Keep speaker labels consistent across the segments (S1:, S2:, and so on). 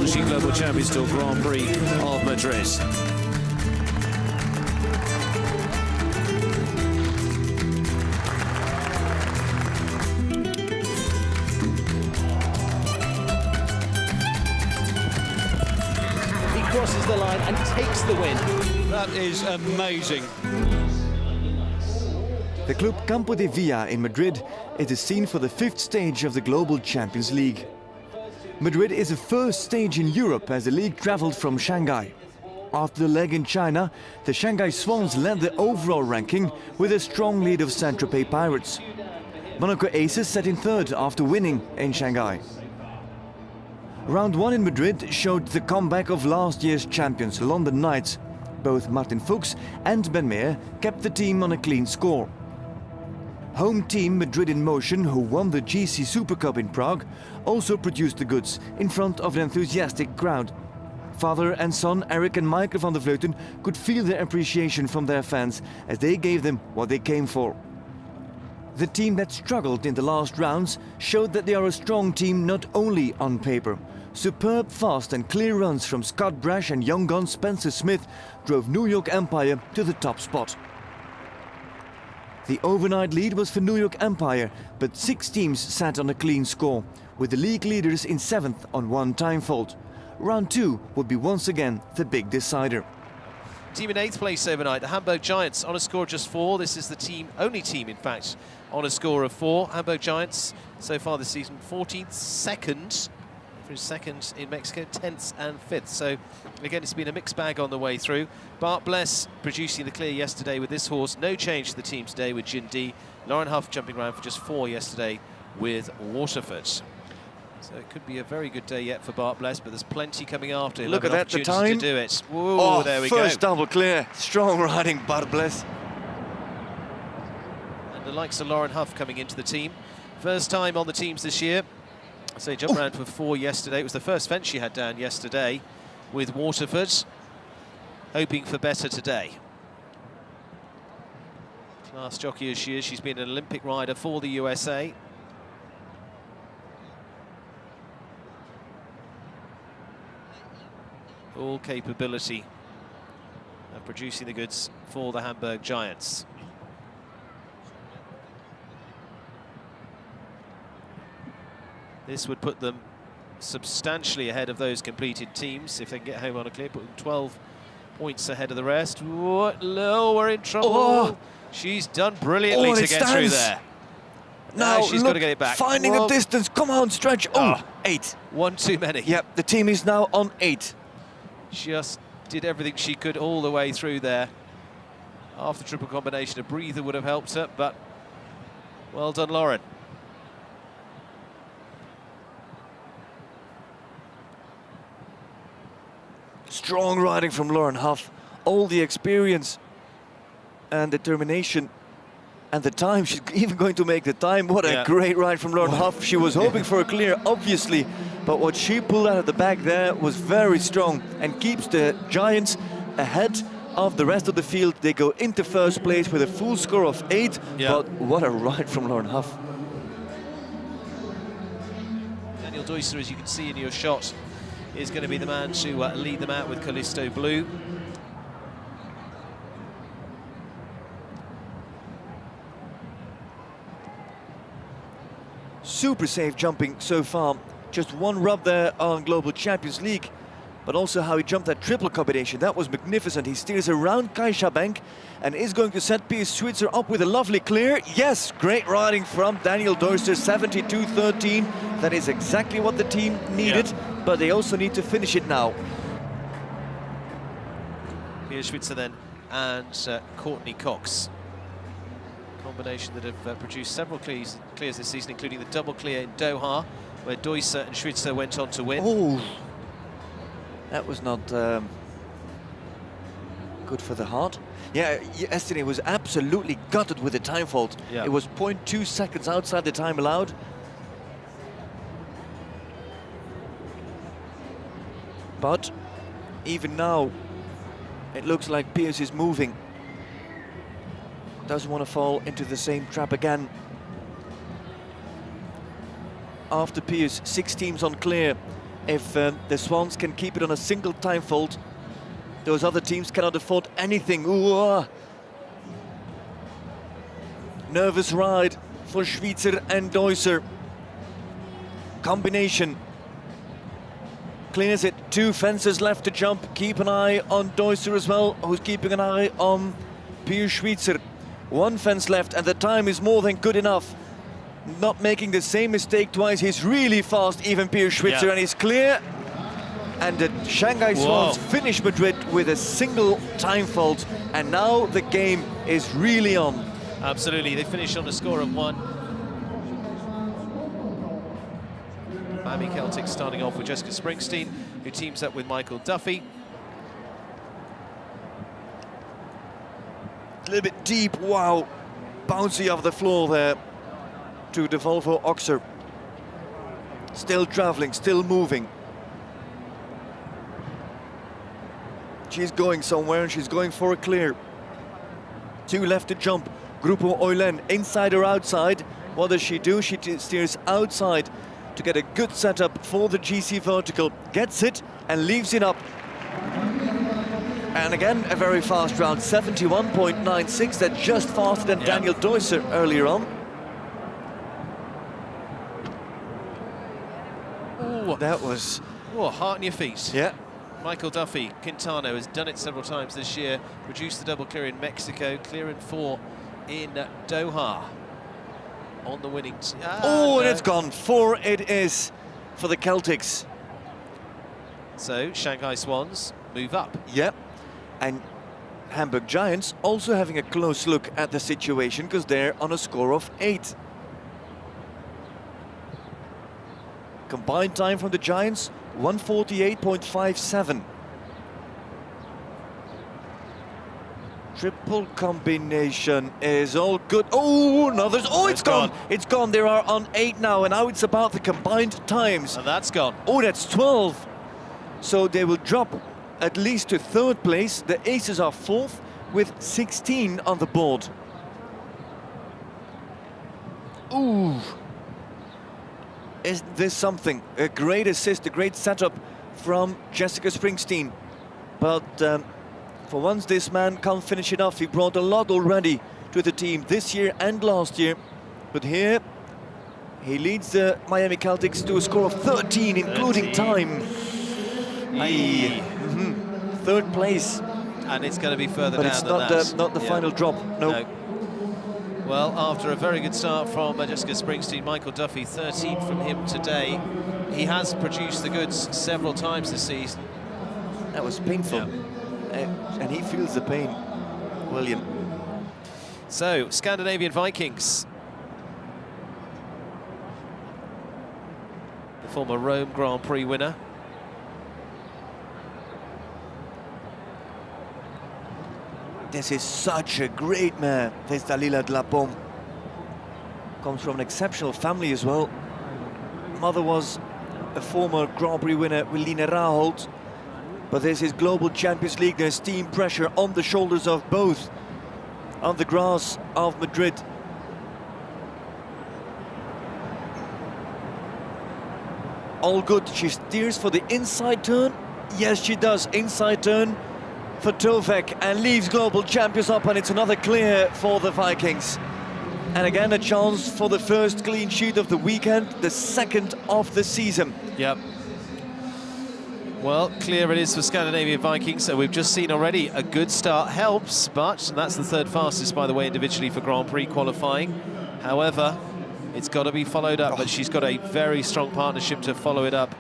S1: astonishing Global Champions Tour Grand Prix of Madrid.
S2: He crosses the line and takes the win.
S3: That is amazing.
S4: The Club Campo de Villa in Madrid is the scene for the 5th stage of the Global Champions League. Madrid is the first stage in Europe as the league travelled from Shanghai. After the leg in China, the Shanghai Swans led the overall ranking with a strong lead of Saint-Tropez Pirates. Monaco Aces sat in 3rd after winning in Shanghai. Round 1 in Madrid showed the comeback of last year's champions, London Knights. Both Martin Fuchs and Ben Meyer kept the team on a clean score. Home team Madrid in Motion, who won the GC Super Cup in Prague, also produced the goods in front of an enthusiastic crowd. Father and son Eric and Michael van der Vleuten could feel their appreciation from their fans as they gave them what they came for. The team that struggled in the last rounds showed that they are a strong team not only on paper. Superb fast and clear runs from Scott Brash and young gun Spencer Smith drove New York Empire to the top spot. The overnight lead was for New York Empire, but 6 teams sat on a clean score, with the league leaders in 7th on 1 time fault. Round 2 would be once again the big decider.
S5: Team in 8th place overnight, the Hamburg Giants, on a score of just 4. This is the only team in fact, on a score of 4. Hamburg Giants, so far this season, 14th, 2nd. Through 2nd in Mexico, 10th and 5th. So again, it's been a mixed bag on the way through. Bart Bless producing the clear yesterday with this horse. No change to the team today with Jin D. Lauren Huff jumping around for just 4 yesterday with Waterford. So it could be a very good day yet for Bart Bless, but there's plenty coming after him.
S4: Look at that, the time.
S5: To do it. Whoa, there we go.
S4: First double clear. Strong riding, Bart Bless.
S5: And the likes of Lauren Huff coming into the team. First time on the teams this year. So he jumped around for 4 yesterday. It was the first fence she had down yesterday with Waterford, hoping for better today. Class jockey as she is, she's been an Olympic rider for the USA. All capability of producing the goods for the Hamburg Giants. This would put them substantially ahead of those completed teams if they can get home on a clear, put them 12 points ahead of the rest. No, we're in trouble.
S4: Oh.
S5: She's done brilliantly to get through there.
S4: Now
S5: she's got to get it back.
S4: Finding the distance, come on, stretch. Oh, 8.
S5: One too many.
S4: Yep, the team is now on 8.
S5: Just did everything she could all the way through there. After triple combination, a breather would have helped her, but well done, Lauren.
S4: Strong riding from Lauren Huff. All the experience and determination and the time. She's even going to make the time. What a great ride from Lauren Huff. She was hoping for a clear, obviously, but what she pulled out of the back there was very strong and keeps the Giants ahead of the rest of the field. They go into 1st place with a full score of 8, but what a ride from Lauren Huff.
S5: Daniel Deusser, as you can see in your shot, is going to be the man to lead them out with Callisto Blue.
S4: Super safe jumping so far. Just 1 rub there on Global Champions League, but also how he jumped that triple combination. That was magnificent. He steers around Kaisha Bank and is going to set Piers Switzer up with a lovely clear. Yes, great riding from Daniel Deusser, 72-13. That is exactly what the team needed, but they also need to finish it now.
S5: Piers Switzer then and Courtney Cox. Combination that have produced several clears this season, including the double clear in Doha, where Deusser and Switzer went on to win.
S4: Oh, that was not good for the heart. Yeah, yesterday was absolutely gutted with the time fault. It was 0.2 seconds outside the time allowed. But even now, it looks like Piers is moving. Doesn't want to fall into the same trap again. After Piers, 6 teams on clear. if the Swans can keep it on a single time fault, those other teams cannot afford anything. Ooh. Nervous ride for Schweitzer and Deusser. Combination. Clears it. 2 fences left to jump. Keep an eye on Deusser as well, who's keeping an eye on Piers Schweitzer. 1 fence left and the time is more than good enough. Not making the same mistake twice. He's really fast, even Piers Schweitzer, and he's clear. And the Shanghai Swans finish Madrid with a single time fault, and now the game is really on.
S5: Absolutely, they finished on a score of 1. Miami Celtic starting off with Jessica Springsteen, who teams up with Michael Duffy.
S4: A little bit deep, wow. Bouncy off the floor there to the Volvo Oxer. Still traveling, still moving. She's going somewhere and she's going for a clear. 2 left to jump. Grupo Eulen, inside or outside. What does she do? She steers outside to get a good setup for the GC vertical. Gets it and leaves it up. And again, a very fast round, 71.96. That's just faster than Daniel Deusser earlier on.
S5: Ooh.
S4: That was...
S5: Oh, heart on your feet.
S4: Yeah.
S5: Michael Duffy, Quintano, has done it several times this year. Produced the double clear in Mexico, clear in 4 in Doha. On the winning
S4: and it's gone. 4 it is for the Celtics.
S5: So Shanghai Swans move up.
S4: Yep. And Hamburg Giants also having a close look at the situation because they're on a score of 8. Combined time from the Giants, 148.57. Triple combination is all good. Oh, no, there's... Oh, it's gone. It's gone. They are on 8 now, and now it's about the combined times.
S5: And that's gone.
S4: Oh, that's 12. So they will drop at least to 3rd place. The Aces are 4th with 16 on the board. Ooh. Is this something? A great assist, a great setup from Jessica Springsteen. But for once this man can't finish it off. He brought a lot already to the team this year and last year. But here, he leads the Miami Celtics to a score of 13, including time. 3rd place.
S5: And it's going to be further
S4: but
S5: down
S4: it's
S5: than
S4: not
S5: that.
S4: The, not the final drop, no.
S5: Well, after a very good start from Jessica Springsteen, Michael Duffy, 13 from him today. He has produced the goods several times this season.
S4: That was painful.
S5: Yeah.
S4: And he feels the pain, William.
S5: So, Scandinavian Vikings. The former Rome Grand Prix winner.
S4: This is such a great mare, this Dalila de la Pomme. Comes from an exceptional family as well. Mother was a former Grand Prix winner, Willine Raholt. But this is Global Champions League. There's steam pressure on the shoulders of both on the grass of Madrid. All good. She steers for the inside turn. Yes, she does. Inside turn for Tovek and leaves Global Champions up, and it's another clear for the Vikings. And again, a chance for the first clean sheet of the weekend, the 2nd of the season.
S5: Yep. Well, clear it is for Scandinavian Vikings, so we've just seen already a good start helps, but that's the 3rd fastest, by the way, individually for Grand Prix qualifying. However, it's got to be followed up, but she's got a very strong partnership to follow it up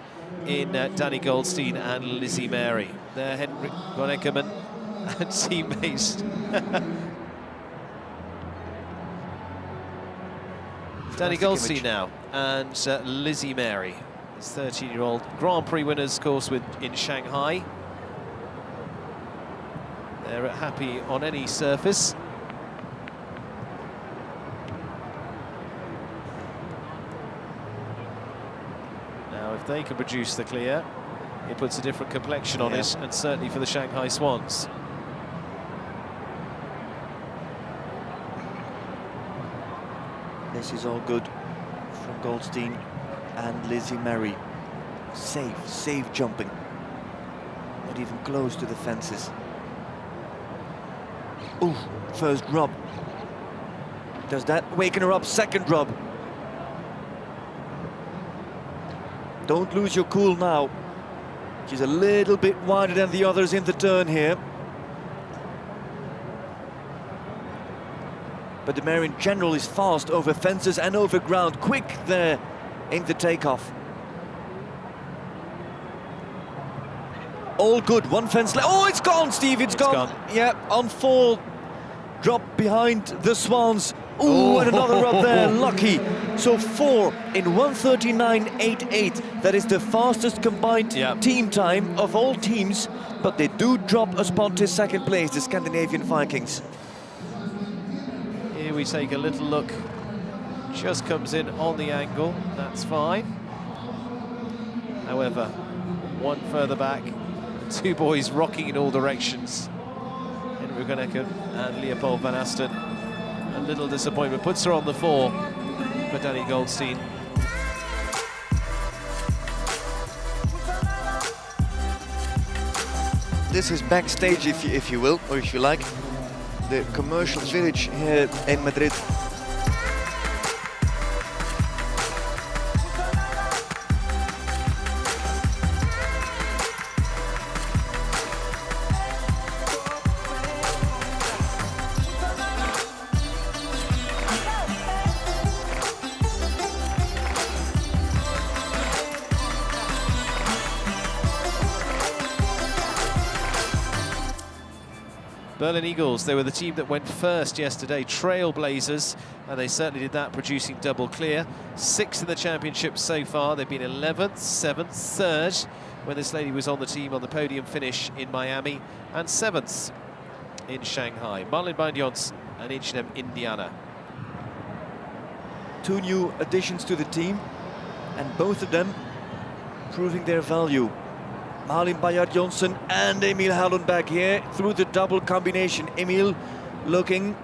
S5: in Danny Goldstein and Lizzie Mary. They're Henrik von Eckermann and teammates. Danny Goldstein now and Lizzie Mary. 13-year-old Grand Prix winners, of course, in Shanghai. They're happy on any surface. Now, if they can produce the clear, it puts a different complexion on it, and certainly for the Shanghai Swans.
S4: This is all good from Goldstein and Lizzie Mary. Safe jumping. Not even close to the fences. Ooh, first drop. Does that waken her up? Second drop. Don't lose your cool now. She's a little bit wider than the others in the turn here. But the mare in general is fast over fences and over ground. Quick there in the takeoff. All good, one fence left. Oh, it's gone, Steve, it's gone. Yeah, on 4. Drop behind the Swans. Ooh, and another up there, lucky. So 4 in 1:39.88. That is the fastest combined team time of all teams. But they do drop a spot to second place, the Scandinavian Vikings.
S5: Here we take a little look. Just comes in on the angle, that's fine. However, one further back, 2 boys rocking in all directions. Henry Guneken and Leopold van Asten. A little disappointment, puts her on the 4 for Danny Goldstein.
S4: This is backstage, if you will, or if you like, the commercial village here in Madrid.
S5: Berlin Eagles, they were the team that went first yesterday, trailblazers, and they certainly did that, producing double clear. 6th in the championship so far. They've been 11th, 7th, 3rd when this lady was on the team on the podium finish in Miami, and 7th in Shanghai. Marlin Band-Johnsen and H&M Indiana.
S4: 2 new additions to the team, and both of them proving their value. Malin Band-Johnsen and Emil Hallenberg here through the double combination. Emil looking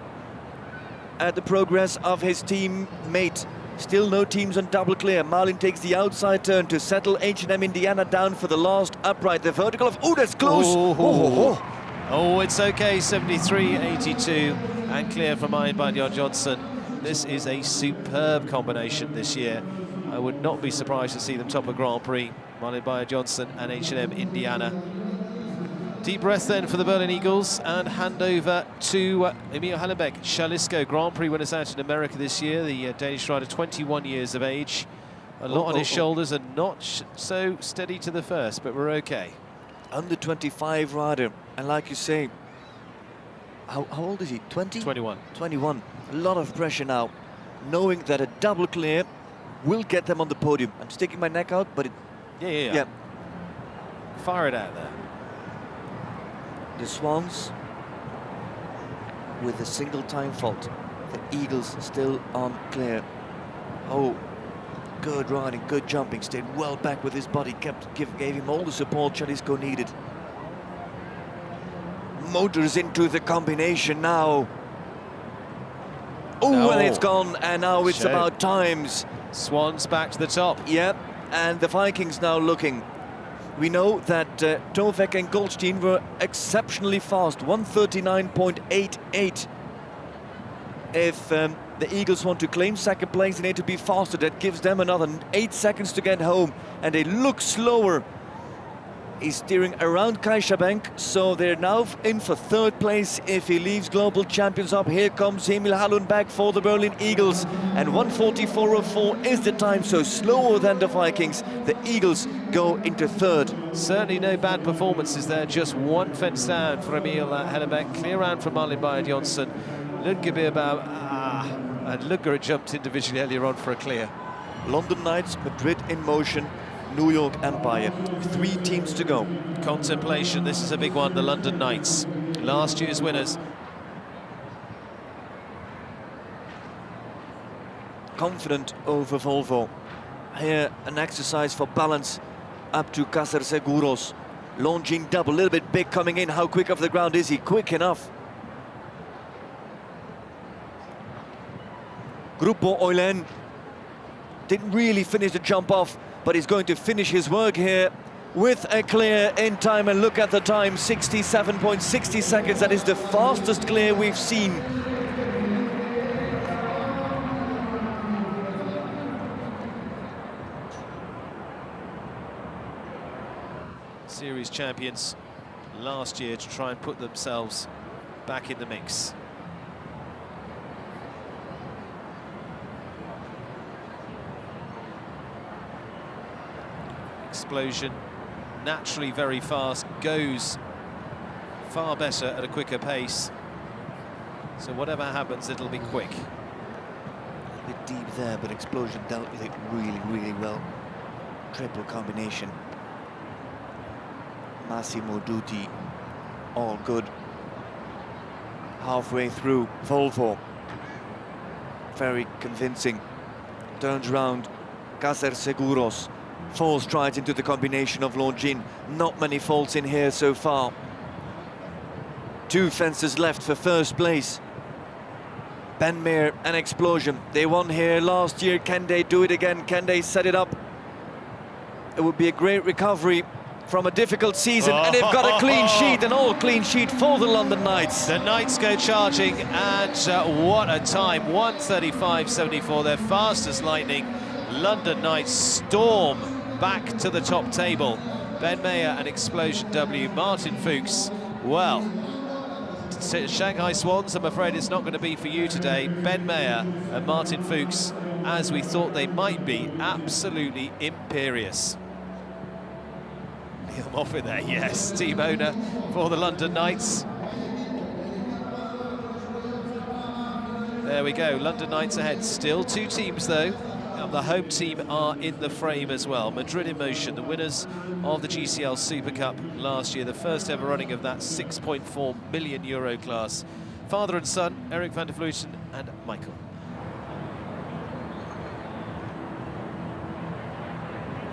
S4: at the progress of his teammate. Still no teams on double clear. Malin takes the outside turn to settle H&M Indiana down for the last upright. The vertical of... Oh, that's close!
S5: Oh, it's okay. 73.82 and clear for Malin Band-Johnsen. This is a superb combination this year. I would not be surprised to see them top a Grand Prix. Malin Band-Johnsen and H&M Indiana. Deep breath then for the Berlin Eagles and hand over to Emil Hallenbeck. Jalisco Grand Prix winners out in America this year. The Danish rider, 21 years of age. A lot on his shoulders and not so steady to the first, but we're okay.
S4: Under 25 rider, and like you say, how old is he? 20?
S5: 21.
S4: 21. A lot of pressure now, knowing that a double clear will get them on the podium. I'm sticking my neck out, but it...
S5: Yeah. Fire it out there.
S4: The Swans with a single time fault. The Eagles still on clear. Oh, good riding, good jumping. Stayed well back with his body. Gave him all the support Jalisco needed. Motors into the combination now. Oh, and it's gone. And now it's about times.
S5: Swans back to the top.
S4: Yep. And the Vikings now looking. We know that Tovek and Goldstein were exceptionally fast, 1:39.88. If the Eagles want to claim second place, they need to be faster. That gives them another 8 seconds to get home. And they look slower. He's steering around CaixaBank, so they're now in for 3rd place if he leaves global champions up. Here comes Emil Hallenberg for the Berlin Eagles, and 1:44.04 is the time, so slower than the Vikings. The Eagles go into 3rd.
S5: Certainly no bad performances there, just one fence down for Emil Hallenberg. Clear round from Malin Band-Johnsen. Ludger about and Ludger jumped individually earlier on for a clear.
S4: London Knights, Madrid in motion. New York Empire. 3 teams to go.
S5: Contemplation, this is a big one, the London Knights. Last year's winners.
S4: Confident over Volvo. Here an exercise for balance up to Caser Seguros. Longines double, a little bit big coming in. How quick off the ground is he? Quick enough. Grupo Eulen didn't really finish the jump off, but he's going to finish his work here with a clear in time. And look at the time, 67.60 seconds. That is the fastest clear we've seen.
S5: Series champions last year to try and put themselves back in the mix. Explosion, naturally very fast, goes far better at a quicker pace. So whatever happens, it'll be quick.
S4: A bit deep there, but Explosion dealt with it really, really well. Triple combination. Massimo Dutti, all good. Halfway through, Volvo. Very convincing. Turns round, Caser Seguros. Falls right into the combination of Longin. Not many faults in here so far. 2 fences left for first place. Ben Meyer and Explosion. They won here last year. Can they do it again? Can they set it up? It would be a great recovery from a difficult season, and they've got a clean sheet, an all clean sheet for the London Knights.
S5: The Knights go charging, and what a time, 1:35.74, their fastest lightning. London Knights storm back to the top table. Ben Meyer and Explosion W. Martin Fuchs, well, Shanghai Swans, I'm afraid it's not going to be for you today. Ben Meyer and Martin Fuchs, as we thought they might be, absolutely imperious. Neil Moffat there, yes, team owner for the London Knights. There we go, London Knights ahead. Still 2 teams though. The home team are in the frame as well. Madrid in motion, the winners of the GCL Super Cup last year, the first ever running of that €6.4 million class. Father and son, Eric van der Vleuten and Michael.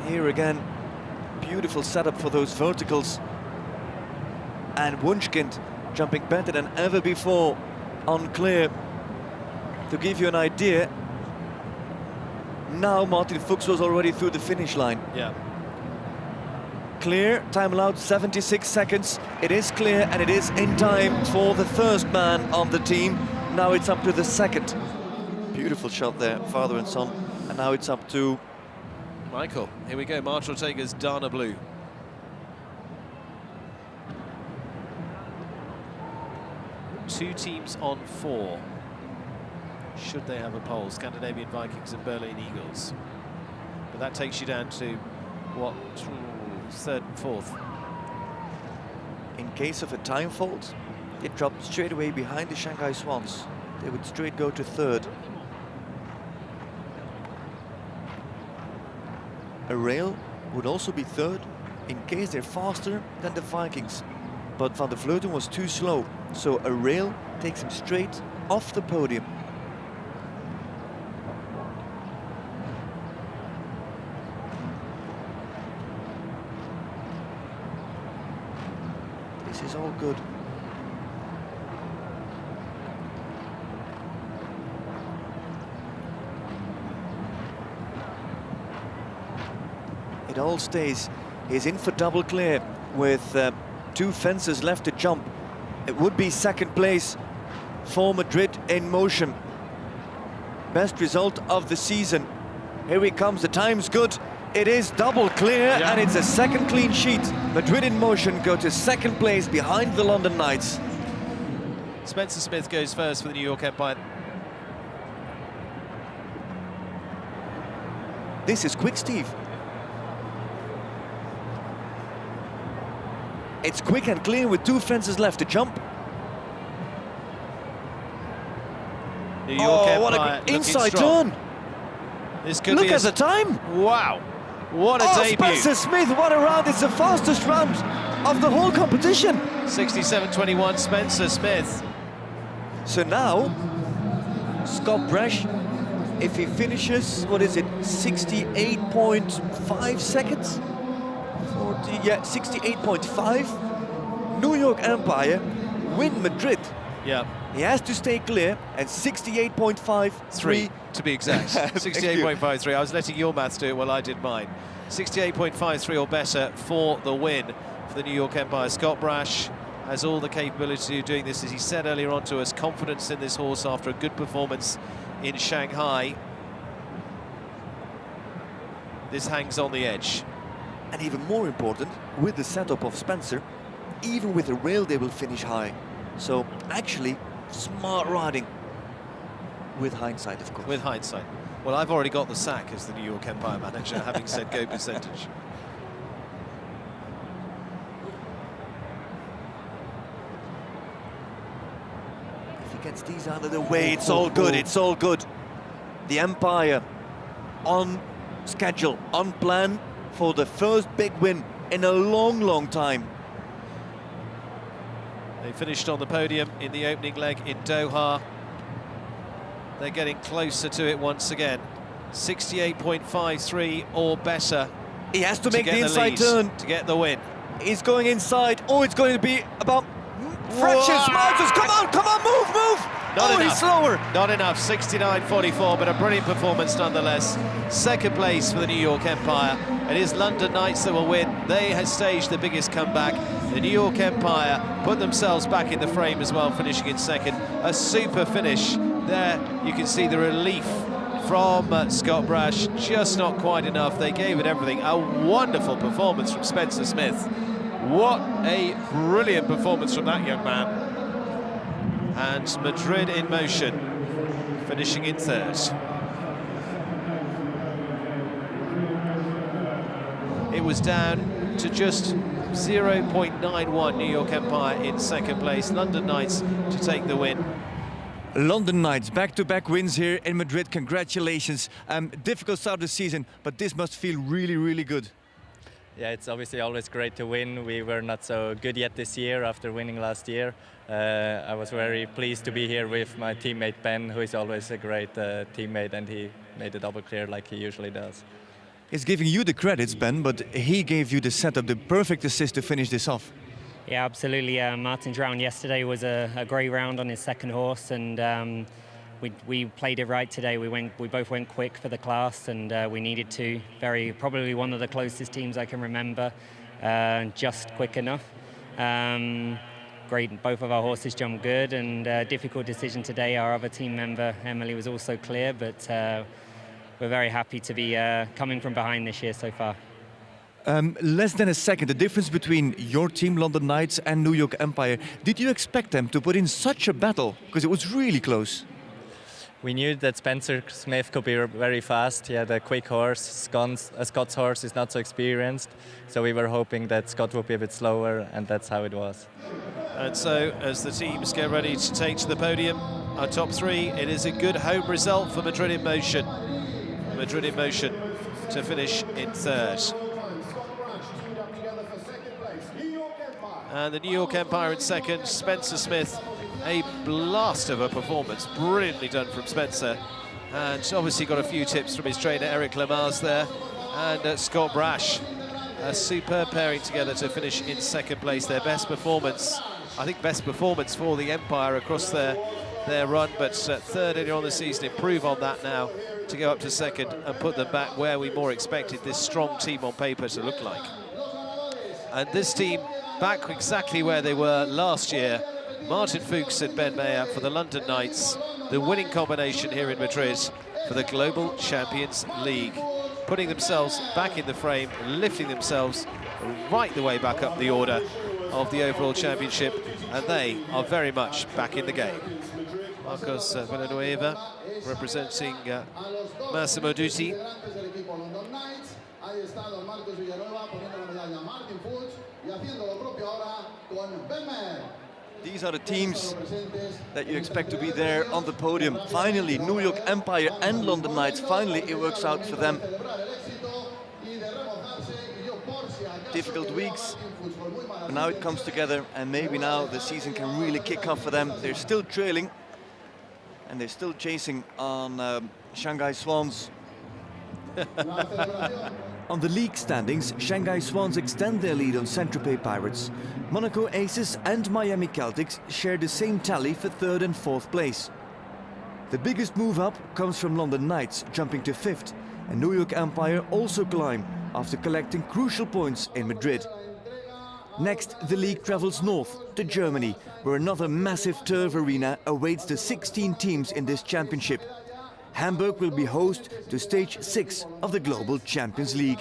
S4: Here again, beautiful setup for those verticals. And Wunschkind jumping better than ever before on clear. To give you an idea, now Martin Fuchs was already through the finish line.
S5: Yeah.
S4: Clear, time allowed 76 seconds. It is clear and it is in time for the first man on the team. Now it's up to the second. Beautiful shot there, father and son. And now it's up to
S5: Michael. Here we go, March Ortega's Dana Blue. Two teams on 4. Should they have a poll, Scandinavian Vikings and Berlin Eagles. But that takes you down to, what, 3rd and 4th.
S4: in case of a time fault, it dropped straight away behind the Shanghai Swans. They would straight go to 3rd. A rail would also be 3rd in case they're faster than the Vikings. But Van der Vleuten was too slow, so a rail takes him straight off the podium. This is all good. It all stays. He's in for double clear with 2 fences left to jump. It would be 2nd place for Madrid in motion. Best result of the season. Here he comes, the time's good. It is double clear, and it's a 2nd clean sheet. Madrid in motion go to 2nd place behind the London Knights.
S5: Spencer Smith goes first for the New York Empire.
S4: This is quick, Steve. It's quick and clear with 2 fences left to jump.
S5: New York Empire
S4: what a inside turn.
S5: This could
S4: Look
S5: be
S4: at the time.
S5: Wow, what a debut.
S4: Spencer Smith, what a round. It's the fastest round of the whole competition.
S5: 67.21, Spencer Smith.
S4: So now, Scott Bresch, if he finishes, what is it, 68.5 seconds? 68.5. New York Empire win Madrid.
S5: Yeah.
S4: He has to stay clear, and 68.53
S5: to be exact. 68.53. I was letting your maths do it while I did mine. 68.53 or better for the win for the New York Empire. Scott Brash has all the capability of doing this, as he said earlier on to us. Confidence in this horse after a good performance in Shanghai. This hangs on the edge.
S4: And even more important, with the setup of Spencer, even with the rail they will finish high. So actually, smart riding. With hindsight, of course.
S5: With hindsight. Well, I've already got the sack as the New York Empire manager, having said go percentage.
S4: If he gets these out of the way, it's all good, it's all good. The Empire on schedule, on plan for the first big win in a long, long time.
S5: They finished on the podium in the opening leg in Doha. They're getting closer to it once again. 68.53 or better.
S4: He has to make the inside turn
S5: to get the win.
S4: He's going inside. Oh, it's going to be about fractions, margins. Come on, move.
S5: Not enough.
S4: He's slower.
S5: Not enough. 69.44, but a brilliant performance nonetheless. Second place for the New York Empire. It is London Knights that will win. They have staged the biggest comeback. The New York Empire put themselves back in the frame as well, finishing in second. A super finish. There you can see the relief from Scott Brash, just not quite enough. They gave it everything. A wonderful performance from Spencer Smith. What a brilliant performance from that young man. And Madrid in motion, finishing in third. It was down to just 0.91 New York Empire in second place. London Knights to take the win.
S4: London Knights, back-to-back wins here in Madrid. Congratulations. Difficult start of the season, but this must feel really, really good.
S6: Yeah, it's obviously always great to win. We were not so good yet this year after winning last year. I was very pleased to be here with my teammate Ben, who is always a great teammate, and he made the double clear like he usually does.
S4: He's giving you the credits, Ben, but he gave you the setup, the perfect assist to finish this off.
S7: Yeah, absolutely. Martin's round yesterday was a great round on his second horse, and we played it right today. We both went quick for the class, and we needed to. Probably one of the closest teams I can remember, just quick enough. Great, both of our horses jumped good, and difficult decision today. Our other team member, Emily, was also clear, but we're very happy to be coming from behind this year so far.
S4: Less than a second, the difference between your team, London Knights, and New York Empire. Did you expect them to put in such a battle? Because it was really close.
S6: We knew that Spencer Smith could be very fast. He had a quick horse. Scott's horse is not so experienced, so we were hoping that Scott would be a bit slower, and that's how it was.
S5: And so, as the teams get ready to take to the podium, our top three, it is a good home result for Madrid in motion. Madrid in motion to finish in third. And the New York Empire in second. Spencer Smith, a blast of a performance, brilliantly done from Spencer, and obviously got a few tips from his trainer Eric Lamars there, and Scott Brash, a superb pairing together to finish in second place. Their best performance, I think best performance for the Empire across their run, but third earlier on the season, improve on that now to go up to second and put them back where we more expected this strong team on paper to look like. And this team back exactly where they were last year. Martin Fuchs and Ben Mayer for the London Knights, the winning combination here in Madrid for the Global Champions League, putting themselves back in the frame, lifting themselves right the way back up the order of the overall championship, and they are very much back in the game. Marcos Villanueva representing Massimo Dutti.
S4: These are the teams that you expect to be there on the podium. Finally, New York Empire and London Knights, finally it works out for them. Difficult weeks, but now it comes together, and maybe now the season can really kick off for them. They're still trailing, and they're still chasing on Shanghai Swans. On the league standings, Shanghai Swans extend their lead on Saint-Tropez Pirates. Monaco Aces and Miami Celtics share the same tally for third and fourth place. The biggest move up comes from London Knights, jumping to fifth, and New York Empire also climb, after collecting crucial points in Madrid. Next, the league travels north to Germany, where another massive turf arena awaits the 16 teams in this championship. Hamburg will be host to stage 6 of the Global Champions League.